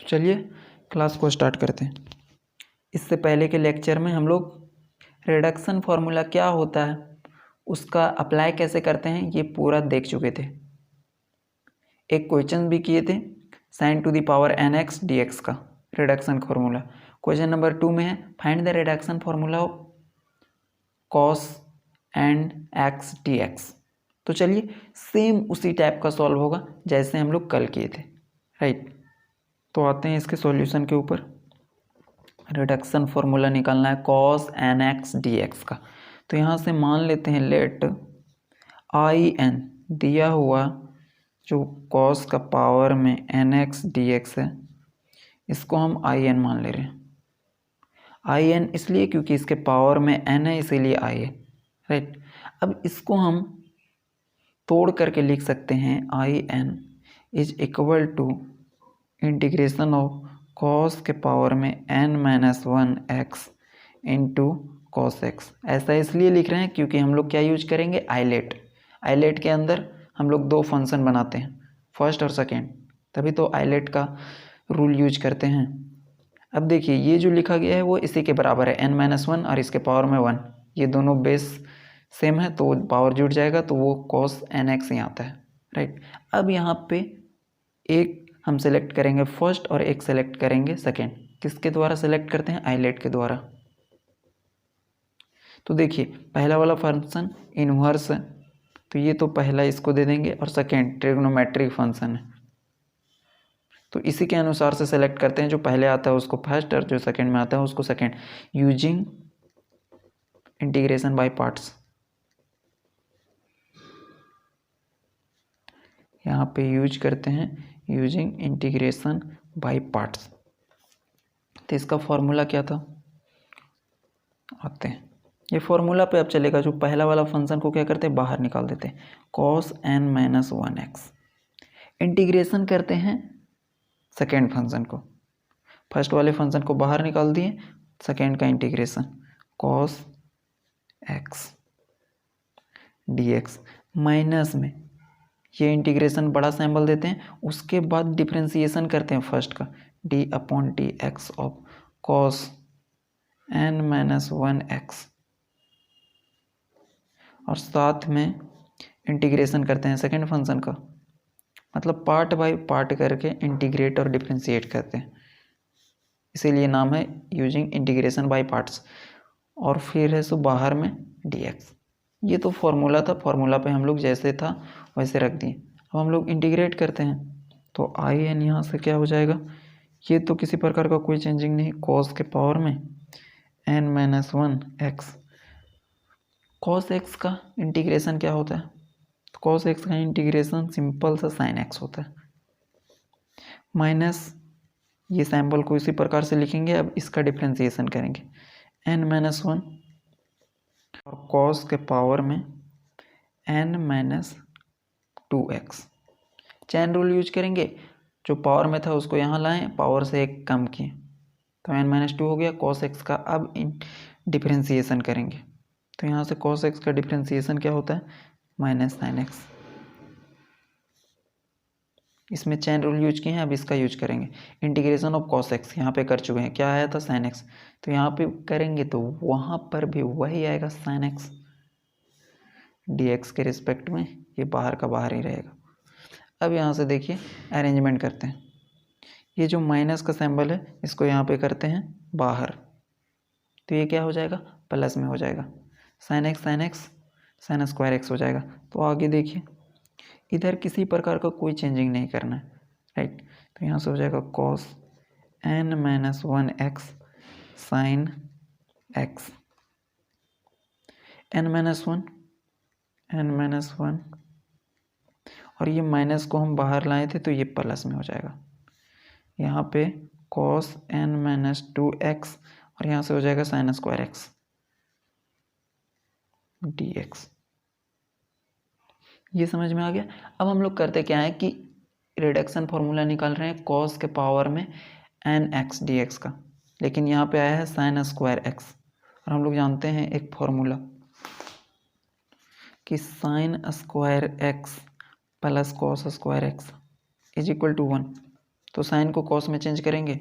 तो चलिए क्लास को स्टार्ट करते हैं। इससे पहले के लेक्चर में हम लोग रिडक्शन फार्मूला क्या होता है, उसका अप्लाई कैसे करते हैं, ये पूरा देख चुके थे। एक क्वेश्चन भी किए थे sin to the power nx dx का रिडक्शन फार्मूला। क्वेश्चन नंबर 2 में है find the reduction formula of cos and x dx। तो चलिए सेम उसी टाइप का सॉल्व होगा जैसे हम लोग कल किए थे, राइट। तो आते हैं इसके सॉल्यूशन के ऊपर। रिडक्शन फार्मूला निकालना है cos nx dx का। तो यहाँ से मान लेते हैं लेट in दिया हुआ जो cos का पावर में nx dx है, इसको हम in मान ले रहे हैं। in इसलिए क्योंकि इसके पावर में n है, इसीलिए i है, राइट। अब इसको हम तोड़ करके लिख सकते हैं in is equal to integration of cos के पावर में n-1 x into cos x। ऐसा इसलिए लिख रहे हैं क्योंकि हम लोग क्या यूज करेंगे, आइलेट के अंदर हम लोग दो फंक्शन बनाते हैं, फर्स्ट और सेकेंड, तभी तो आइलेट का रूल यूज करते हैं। अब देखिए ये जो लिखा गया है वो इसी के बराबर है n-1 और इसके पावर में 1, ये दोनों बेस सेम है तो पावर जुड़ जाएगा, तो वो cos nx ही आता है, राइट। अब यहाँ पे एक हम सेलेक्ट करेंगे फर्स्ट और एक सेलेक्ट करेंगे सेकेंड। किसके द्वारा सेलेक्ट करते हैं, आइलेट के द्वारा। तो देखिए पहला वाला फंक्शन इनवर्स है, तो ये तो पहला इसको दे देंगे, और सेकेंड ट्रिग्नोमेट्रिक फंक्शन है, तो इसी के अनुसार से सेलेक्ट करते हैं। जो पहले आता है उसको फर्स्ट और जो सेकेंड में आता है उसको second, using integration by parts. यहाँ पे यूज करते हैं यूजिंग इंटीग्रेशन बाय पार्ट्स। तो इसका फॉर्मूला क्या था, आते हैं ये फॉर्मूला पे अब चलेगा। जो पहला वाला फंक्शन को क्या करते हैं, बाहर निकाल देते हैं, cos n-1x। इंटीग्रेशन करते हैं सेकेंड फंक्शन को, फर्स्ट वाले फंक्शन को बाहर निकाल दिए, सेकेंड का integration cos x dx minus में ये इंटीग्रेशन बड़ा सैम्बल देते हैं, उसके बाद डिफ्रेंसिएशन करते हैं फर्स्ट का d/dx ऑफ cos n-1x, और साथ में इंटीग्रेशन करते हैं सेकेंड फंक्शन का, मतलब पार्ट बाय पार्ट करके इंटीग्रेट और डिफ्रेंशिएट करते हैं, इसीलिए नाम है यूजिंग इंटीग्रेशन बाय पार्ट्स। और फिर है सो बाहर में dx। ये तो फॉर्मूला था, फॉर्मूला पे हम लोग जैसे था वैसे रख दिए। अब हम लोग इंटीग्रेट करते हैं तो in यहाँ से क्या हो जाएगा, ये तो किसी प्रकार का कोई चेंजिंग नहीं, cos के पावर में n-1 x। cos x का इंटीग्रेशन क्या होता है, तो cos x का इंटीग्रेशन सिंपल सा sin x होता है, माइनस ये सैम्पल को इसी प्रकार से लिखेंगे। अब इसका डिफ्रेंसिएशन करेंगे n-1 और cos के पावर में n-2x। चैन रूल यूज करेंगे, जो पावर में था उसको यहाँ लाएं, पावर से एक कम किए, तो n-2 हो गया cos x का। अब डिफ्रेंसिएशन करेंगे तो यहाँ से cos x का डिफ्रेंसिएशन क्या होता है, -sin x। इसमें चैन रूल यूज किए हैं, अब इसका यूज करेंगे इंटीग्रेशन ऑफ cos x। यहाँ पे कर चुके हैं, क्या आया था sin x, तो यहाँ पे करेंगे तो वहाँ पर भी वही आएगा sin x dx के रिस्पेक्ट में, ये बाहर का बाहर ही रहेगा। अब यहाँ से देखिए अरेंजमेंट करते हैं, ये जो माइनस का सिंबल है इसको यहाँ पे करते हैं बाहर, तो ये क्या हो जाएगा, प्लस में हो जाएगा, sin x sin square x हो जाएगा। तो आगे देखिए इधर किसी प्रकार का कोई चेंजिंग नहीं करना है, राइट। तो यहाँ से हो जाएगा cos n-1 x sin x, n-1 और ये माइनस को हम बाहर लाए थे तो ये प्लस में हो जाएगा, यहाँ पे cos n-2 x और यहाँ से हो जाएगा sin स्क्वायर x dx। ये समझ में आ गया। अब हम लोग करते क्या है कि रिडक्शन फॉर्मूला निकाल रहे हैं cos के पावर में nx dx का, लेकिन यहाँ पे आया है sin स्क्वायर x, और हम लोग जानते हैं एक फॉर्मूला कि sin square x plus cos square x is equal to 1। तो साइन को कॉस में चेंज करेंगे,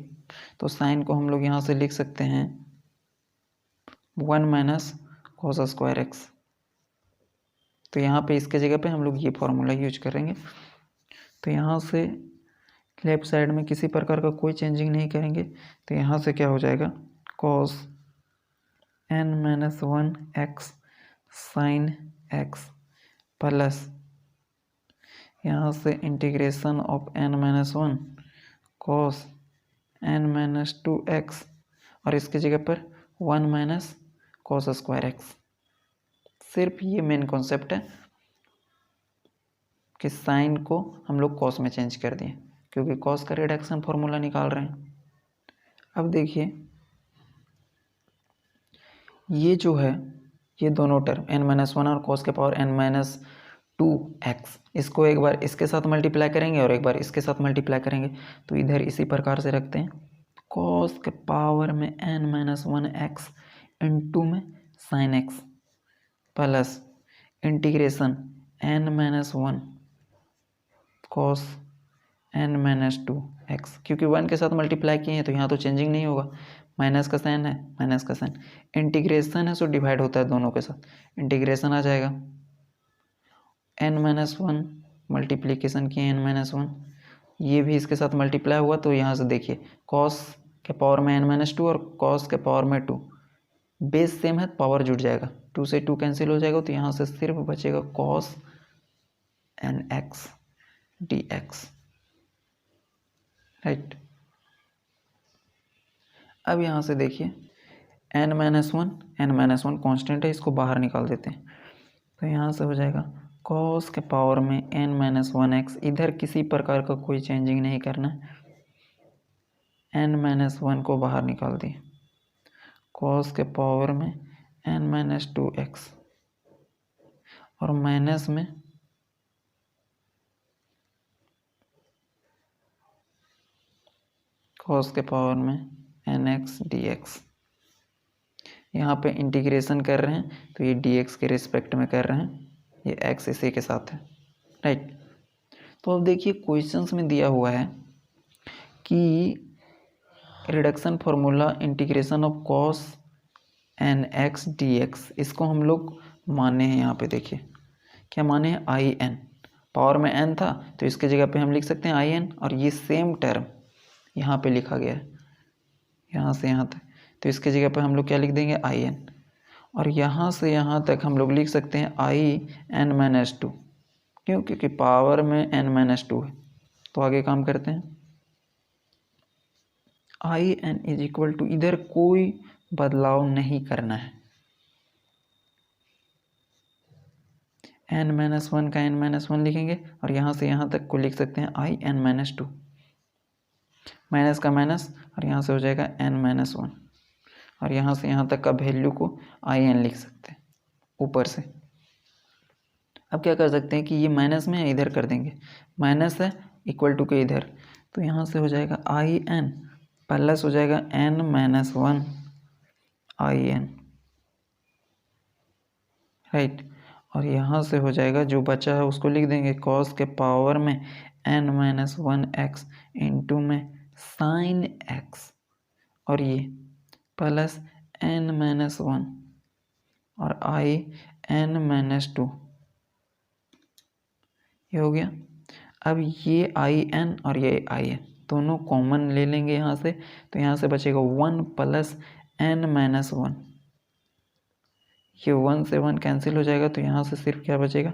तो साइन को हम लोग यहाँ से लिख सकते हैं 1 माइनस कॉस स्क्वायर एक्स। तो यहाँ पे इसके जगह पे हम लोग ये फॉर्मूला यूज करेंगे। तो यहाँ से लेफ्ट साइड में किसी प्रकार का कोई चेंजिंग नहीं करेंगे, तो यहाँ से क्या हो जाएगा cos n minus 1 x sign x plus यहाँ से integration of n minus 1 cos n minus 2 x और इसकी जगह पर 1 माइनस कॉस स्क्वायर एक्स। सिर्फ ये मेन कॉन्सेप्ट है कि साइन को हम लोग कॉस में चेंज कर दिए, क्योंकि कॉस का रिडक्शन फॉर्मूला निकाल रहे हैं। अब देखिए ये जो है ये दोनों टर्म n माइनस 1 और कॉस के पावर n माइनस 2 एक्स, इसको एक बार इसके साथ मल्टीप्लाई करेंगे और एक बार इसके साथ मल्टीप्लाई करेंगे। तो इधर इसी प्रकार से रखते हैं, कॉस के पावर में n माइनस 1 एक्स इंटू में sine x plus integration n minus 1 cos n minus 2 x, क्योंकि 1 के साथ मल्टीप्लाई किए हैं तो यहाँ तो चेंजिंग नहीं होगा, माइनस का साइन है माइनस का साइन, इंटीग्रेशन है सो डिवाइड होता है दोनों के साथ, इंटीग्रेशन आ जाएगा n माइनस 1 मल्टीप्लीकेशन किए n माइनस 1, ये भी इसके साथ मल्टीप्लाई हुआ। तो यहाँ से देखिए कॉस के पावर में n माइनस 2 और कॉस के पावर में 2, बेस सेम है पावर जुड़ जाएगा, 2 से 2 कैंसिल हो जाएगा। तो यहाँ से सिर्फ बचेगा cos n x dx, right. अब यहाँ से देखिए n माइनस 1 कॉन्स्टेंट है, इसको बाहर निकाल देते हैं। तो यहाँ से हो जाएगा कॉस के पावर में n माइनस 1 एक्स, इधर किसी प्रकार का कोई चेंजिंग नहीं करना है, n माइनस 1 को बाहर निकाल दिए, कॉस के पावर में n माइनस 2 एक्स और माइनस में कॉस के पावर में एन एक्स डी एक्स। यहाँ पे इंटीग्रेशन कर रहे हैं तो ये dx के रिस्पेक्ट में कर रहे हैं, ये x इसी के साथ है, राइट। तो अब देखिए क्वेश्चंस में दिया हुआ है कि reduction formula integration of cos n x d x, इसको हम लोग माने हैं। यहाँ पे देखिए क्या माने हैं, आई एन, पावर में n था तो इसके जगह पे हम लिख सकते हैं आई एन, और ये सेम टर्म यहाँ पे लिखा गया है यहाँ से यहाँ तक, तो इसके जगह पे हम लोग क्या लिख देंगे आई एन, और यहाँ से यहाँ तक हम लोग लिख सकते हैं आई एन माइनस 2, क्यों, क्योंकि पावर में n माइनस 2 है। तो आगे काम करते हैं, I n is equal to, इधर कोई बदलाव नहीं करना है, n माइनस 1 का n माइनस 1 लिखेंगे और यहाँ से यहाँ तक को लिख सकते हैं आई एन माइनस 2, माइनस का माइनस और यहाँ से हो जाएगा n माइनस 1, और यहाँ से यहाँ तक का वैल्यू को आई एन लिख सकते हैं ऊपर से। अब क्या कर सकते हैं कि ये माइनस में है, इधर कर देंगे, माइनस है इक्वल टू के इधर, तो यहाँ से हो जाएगा आई एन प्लस हो जाएगा n minus 1 I n, right. और यहाँ से हो जाएगा जो बचा है उसको लिख देंगे कॉस के पावर में n माइनस 1 एक्स इंटू में साइन एक्स, और ये प्लस n माइनस 1 और आई n माइनस 2, ये हो गया। अब ये आई एन और ये आई एन दोनों कॉमन ले लेंगे यहाँ से, तो यहाँ से बचेगा 1 प्लस n माइनस 1, ये 1 से 1 कैंसिल हो जाएगा, तो यहाँ से सिर्फ क्या बचेगा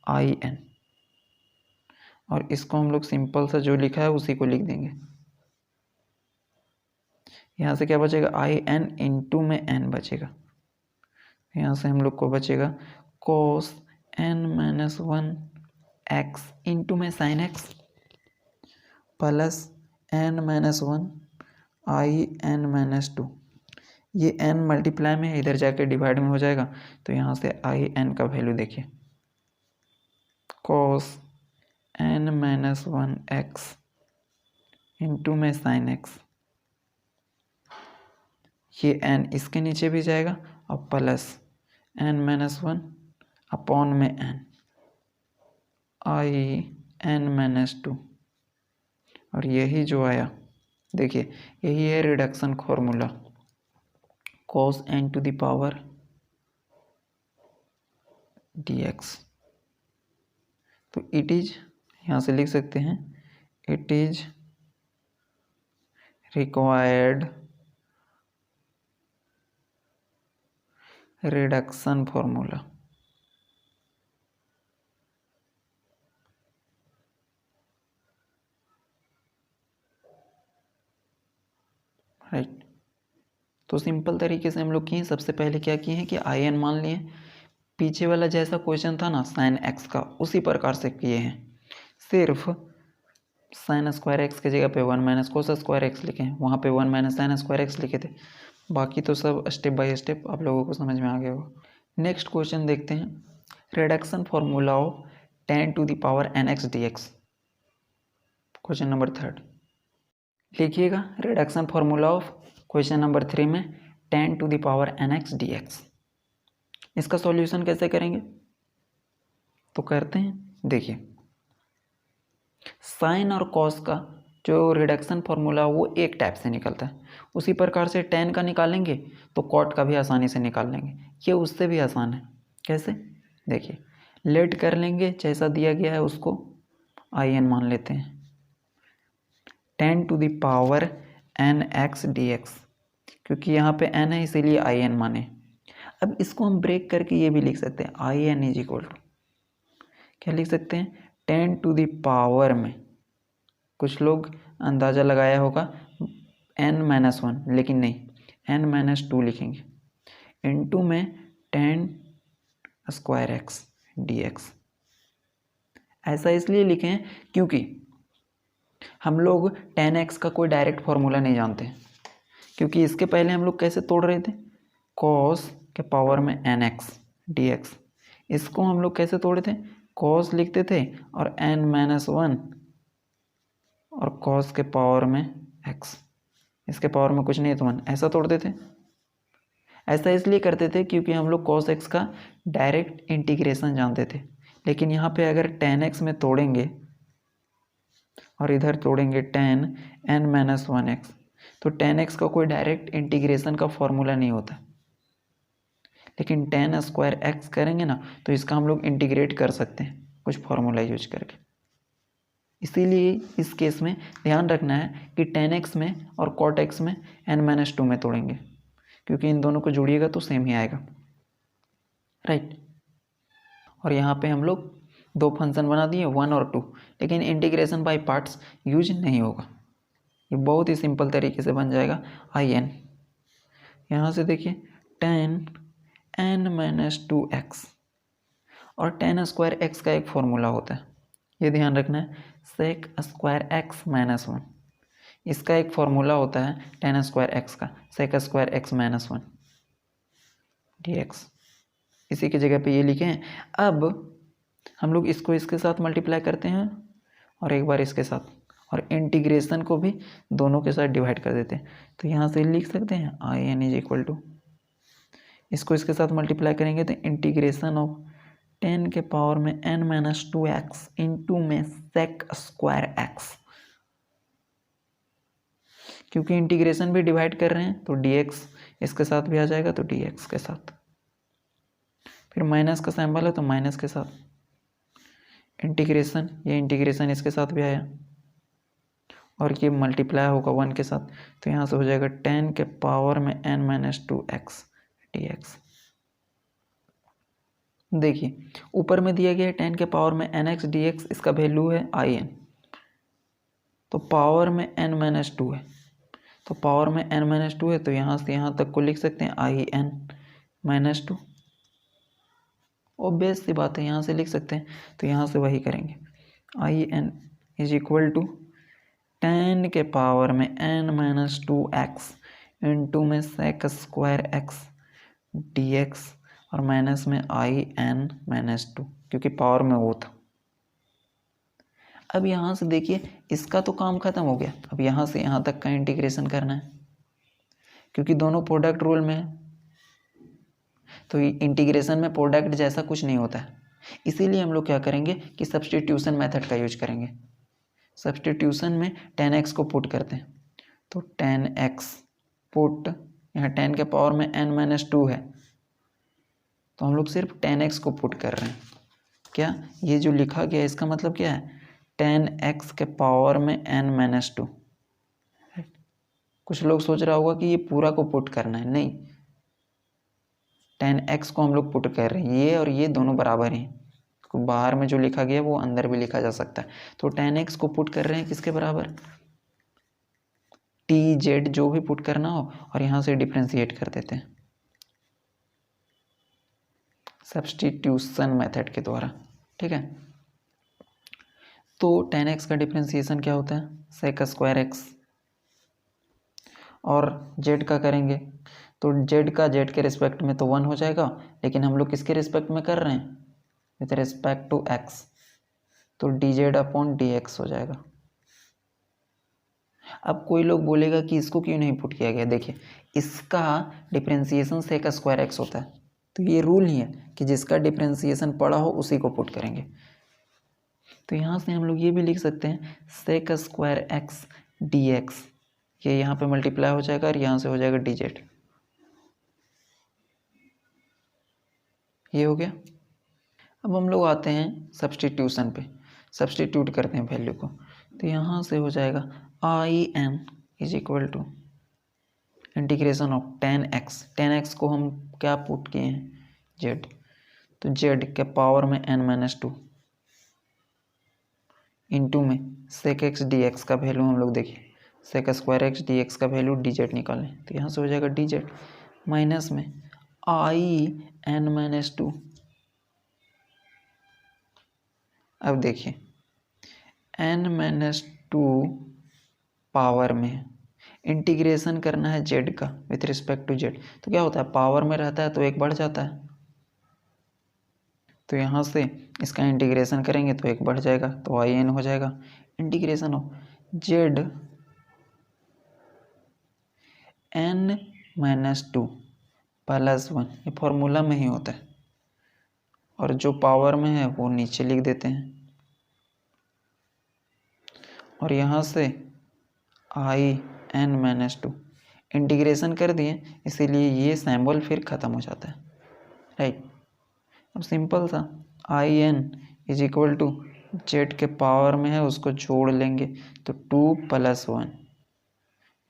आई एन, और इसको हम लोग सिंपल सा जो लिखा है उसी को लिख देंगे। यहाँ से क्या बचेगा आई एन इंटू में n बचेगा, यहाँ से हम लोग को बचेगा cos n minus 1 x into में sine x plus n minus 1 I n minus 2, ये n मल्टीप्लाई में है, इधर जाके डिवाइड में हो जाएगा, तो यहाँ से आई एन का वैल्यू देखिए cos n minus 1 x into में साइन एक्स, ये n इसके नीचे भी जाएगा और प्लस n माइनस 1 अपॉन में n आई n माइनस 2 और यही जो आया देखिए, यही है reduction formula, cos n to the power dx। तो इट इज, यहाँ से लिख सकते हैं, it is required reduction formula. Right. तो सिंपल तरीके से हम लोग किए, सबसे पहले क्या किए हैं कि आई एन मान लिए, पीछे वाला जैसा क्वेश्चन था ना साइन एक्स का, उसी प्रकार से किए हैं, सिर्फ साइन स्क्वायर एक्स की जगह पे 1 माइनस कोस स्क्वायर एक्स लिखे हैं, वहाँ पे 1 माइनस साइन स्क्वायर एक्स लिखे थे। बाकी तो सब स्टेप बाय स्टेप आप लोगों को समझ में आ गया होगा। नेक्स्ट क्वेश्चन देखते हैं, reduction formula of tan to the power nx dx। Question number 3 लिखिएगा, reduction formula of question number 3 में tan to the power nx dx। इसका सॉल्यूशन कैसे करेंगे तो करते हैं, देखिए साइन और कॉस का जो रिडक्शन फॉर्मूला वो एक टाइप से निकलता है, उसी प्रकार से tan का निकालेंगे तो कॉट का भी आसानी से निकाल लेंगे। ये उससे भी आसान है। कैसे, देखिए लेट कर लेंगे, जैसा दिया गया है उसको आई एन मान लेते हैं, tan to the power nx dx, क्योंकि यहाँ पे n है इसीलिए आई एन माने। अब इसको हम ब्रेक करके ये भी लिख सकते हैं, I n is equal to, क्या लिख सकते हैं, tan टू द पावर में, कुछ लोग अंदाज़ा लगाया होगा n-1, लेकिन नहीं n-2 लिखेंगे, इनटू में tan स्क्वायर एक्स dx। ऐसा इसलिए लिखें क्योंकि हम लोग tan x का कोई डायरेक्ट फॉर्मूला नहीं जानते, क्योंकि इसके पहले हम लोग कैसे तोड़ रहे थे, cos के पावर में nx dx। इसको हम लोग कैसे तोड़े थे, cos लिखते थे और n-1 और cos के पावर में x, इसके पावर में कुछ नहीं है तो 1, ऐसा तोड़ते थे। ऐसा इसलिए करते थे क्योंकि हम लोग cos x का डायरेक्ट इंटीग्रेशन जानते थे, लेकिन यहाँ पे अगर tan x में तोड़ेंगे और इधर तोड़ेंगे tan n-1x, तो tan x का कोई डायरेक्ट इंटीग्रेशन का फॉर्मूला नहीं होता, लेकिन tan स्क्वायर x करेंगे ना तो इसका हम लोग इंटीग्रेट कर सकते हैं कुछ फॉर्मूला यूज करके। इसीलिए इस केस में ध्यान रखना है कि tan x में और cot x में n-2 में तोड़ेंगे, क्योंकि इन दोनों को जोड़िएगा तो सेम ही आएगा। राइट। और यहाँ पे हम लोग दो फंक्शन बना दिए 1 और 2, लेकिन इंटीग्रेशन बाय पार्ट्स यूज नहीं होगा, ये बहुत ही सिंपल तरीके से बन जाएगा आई एन। यहाँ से देखिए tan n-2x, और tan स्क्वायर x का एक फॉर्मूला होता है, ये ध्यान रखना है, sec स्क्वायर x -1, इसका एक फॉर्मूला होता है tan स्क्वायर x का, sec स्क्वायर x -1 dx। इसी की जगह पे ये लिखे हैं। अब हम लोग इसको इसके साथ मल्टीप्लाई करते हैं और एक बार इसके साथ, और इंटीग्रेशन को भी दोनों के साथ डिवाइड कर देते हैं। तो यहाँ से लिख सकते हैं I n is equal to, इसको इसके साथ मल्टीप्लाई करेंगे तो इंटीग्रेशन ऑफ tan के पावर में n-2x इंटू में sec स्क्वायर x, क्योंकि इंटीग्रेशन भी डिवाइड कर रहे हैं तो dx इसके साथ भी आ जाएगा, तो dx के साथ, फिर माइनस का सिंबल है तो माइनस के साथ इंटीग्रेशन, ये इंटीग्रेशन इसके साथ भी आया और ये मल्टीप्लाई होगा 1 के साथ, तो यहाँ से हो जाएगा tan के पावर में n-2x dx। देखिए ऊपर में दिया गया है tan के पावर में nx dx, इसका वैल्यू है आई एन, तो पावर में n-2 है, तो पावर में n-2 है, तो यहाँ से यहाँ तक को लिख सकते हैं आई एन -2। ऑब्वियस सी बात है, यहाँ से लिख सकते हैं, तो यहाँ से वही करेंगे, I n is equal to tan के पावर में n-2x इंटू में sec स्क्वायर x dx, और माइनस में आई एन -2, क्योंकि पावर में वो था। अब यहाँ से देखिए इसका तो काम खत्म हो गया, अब यहाँ से यहाँ तक का इंटीग्रेशन करना है, क्योंकि दोनों प्रोडक्ट रूल में है, तो इंटीग्रेशन में प्रोडक्ट जैसा कुछ नहीं होता है, इसीलिए हम लोग क्या करेंगे कि सब्स्टिट्यूशन मेथड का यूज करेंगे। सब्सटीट्यूशन में 10x को पुट करते हैं, तो 10x पुट, यहाँ 10 के पावर में n-2 है, तो हम लोग सिर्फ 10x को पुट कर रहे हैं। क्या ये जो लिखा गया इसका मतलब क्या है? 10x के पावर में n-2। कुछ लोग सोच रहा होगा कि ये पूरा को पुट करना है, नहीं, 10x को हम लोग पुट कर रहे हैं, ये और ये दोनों बराबर हैं, बाहर में जो लिखा गया वो अंदर भी लिखा जा सकता है। तो 10x को पुट कर रहे हैं किसके बराबर? टी जेड जो भी पुट करना हो, और यहाँ से डिफ्रेंशिएट कर देते हैं सब्सटीट्यूशन मेथड के द्वारा, ठीक है। तो 10x का डिफ्रेंशिएशन क्या होता है? सेक स्क्वायर एक्स, और z का करेंगे तो z का z के रिस्पेक्ट में तो 1 हो जाएगा, लेकिन हम लोग किसके रिस्पेक्ट में कर रहे हैं? विथ रिस्पेक्ट टू x, तो dz अपॉन dx हो जाएगा। अब कोई लोग बोलेगा कि इसको क्यों नहीं पुट किया गया। देखिए, इसका डिफ्रेंशिएशन सेक स्क्वायर एक्स होता है, तो ये रूल ही है कि जिसका डिफ्रेंशिएशन पड़ा हो उसी को पुट करेंगे। तो यहाँ से हम लोग ये भी लिख सकते हैं sec square x d x, ये यहाँ पे मल्टीप्लाई हो जाएगा और यहाँ से हो जाएगा dz, ये हो गया। अब हम लोग आते हैं सब्सटीट्यूशन पे, सब्सटीट्यूट करते हैं वैल्यू को, तो यहाँ से हो जाएगा in is equal to integration of 10x, 10x को हम क्या पुट किए हैं? z, तो z के पावर में n-2 इंटू में सेक एक्स डी एक्स का वैल्यू हम लोग देखिए, sec square x d x का वैल्यू dz निकालें, तो यहाँ से हो जाएगा dz माइनस में in-2। अब देखिए n-2 पावर में इंटीग्रेशन करना है z का विथ रिस्पेक्ट टू z, तो क्या होता है? पावर में रहता है तो एक बढ़ जाता है, तो यहाँ से इसका इंटीग्रेशन करेंगे तो एक बढ़ जाएगा, तो in हो जाएगा integration of z n-2 plus 1, ये फॉर्मूला में ही होता है, और जो पावर में है वो नीचे लिख देते हैं, और यहाँ से in-2 इंटीग्रेशन कर दिए, इसीलिए ये सिंबल फिर ख़त्म हो जाता है, राइट। अब सिंपल सा in is equal to z के पावर में है उसको जोड़ लेंगे, तो 2 + 1,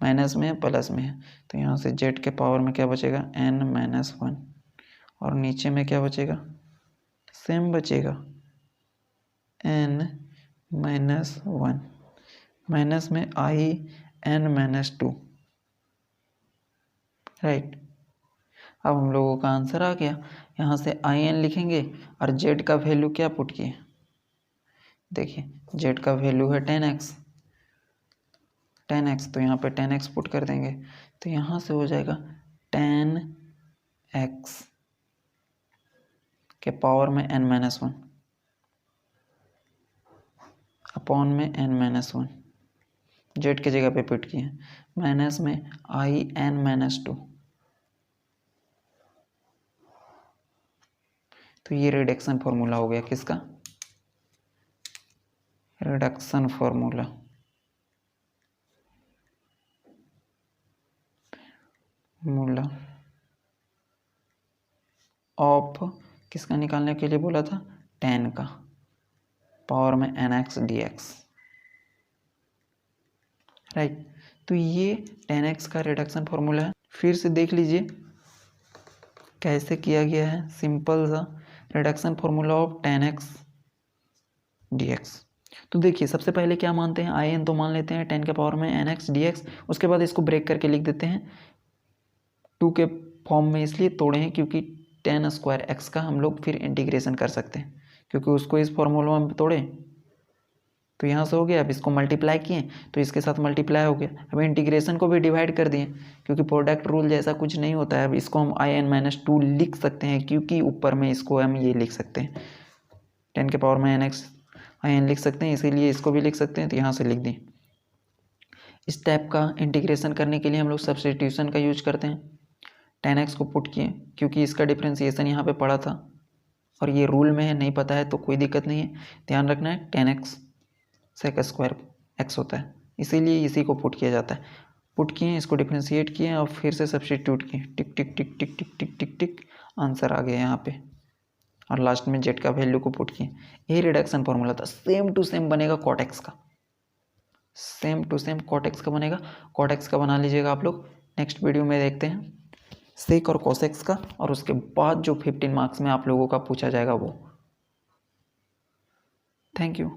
माइनस में है प्लस में है, तो यहाँ से जेड के पावर में क्या बचेगा? n-1, और नीचे में क्या बचेगा? सेम बचेगा n-1 माइनस में in-2, राइट। अब हम लोगों का आंसर आ गया। यहाँ से in लिखेंगे और z का वैल्यू क्या पुट किए? देखिए z का वैल्यू है 10x, तो यहाँ पे 10x पुट कर देंगे, तो यहाँ से हो जाएगा 10x के पावर में n-1 अपॉन में n-1, z की जगह पे पुट किए, माइनस में in-2, तो ये रिडक्शन फॉर्मूला हो गया किसका? रिडक्शन फॉर्मूला ऑफ किसका निकालने के लिए बोला था? 10 का पावर में nx dx, राइट। तो ये 10x का रिडक्शन फॉर्मूला है। फिर से देख लीजिए कैसे किया गया है, सिंपल सा reduction formula of 10x dx। तो देखिए सबसे पहले क्या मानते हैं? in तो मान लेते हैं 10 के पावर में nx dx, उसके बाद इसको ब्रेक करके लिख देते हैं 2 के फॉर्म में, इसलिए तोड़े हैं क्योंकि 10 स्क्वायर x का हम लोग फिर इंटीग्रेशन कर सकते हैं, क्योंकि उसको इस फॉर्मूला में तोड़े तो यहाँ से हो गया। अब इसको मल्टीप्लाई किए तो इसके साथ मल्टीप्लाई हो गया। अब इंटीग्रेशन को भी डिवाइड कर दिए, क्योंकि प्रोडक्ट रूल जैसा कुछ नहीं होता है। अब इसको हम in-2 लिख सकते हैं, क्योंकि ऊपर में इसको हम ये लिख सकते हैं 10 के पावर में nx in लिख सकते हैं, इसीलिए इसको भी लिख सकते हैं, तो यहाँ से लिख दिए। इस टाइप का इंटीग्रेशन करने के लिए हम लोग सब्सटीट्यूशन का यूज करते हैं। 10x को पुट किए, क्योंकि इसका डिफ्रेंशिएशन यहाँ पे पड़ा था और ये रूल में है, नहीं पता है तो कोई दिक्कत नहीं है, ध्यान रखना है 10x सेक स्क्वायर x होता है, इसीलिए इसी को पुट किया जाता है। पुट किए, इसको डिफ्रेंशिएट किए और फिर से सब्स्टिट्यूट किए, टिक टिक टिक टिक टिक टिक टिक टिक, आंसर आ गया यहाँ पे, और लास्ट में जेड का वैल्यू को पुट किए। यही रिडक्शन फॉर्मूला था। सेम टू सेम बनेगा कॉट एक्स का, same to same cot x का बनेगा। कॉट एक्स का बना लीजिएगा आप लोग। नेक्स्ट वीडियो में देखते हैं सेक और कोसेक्स का, और उसके बाद जो 15 मार्क्स में आप लोगों का पूछा जाएगा वो। Thank you.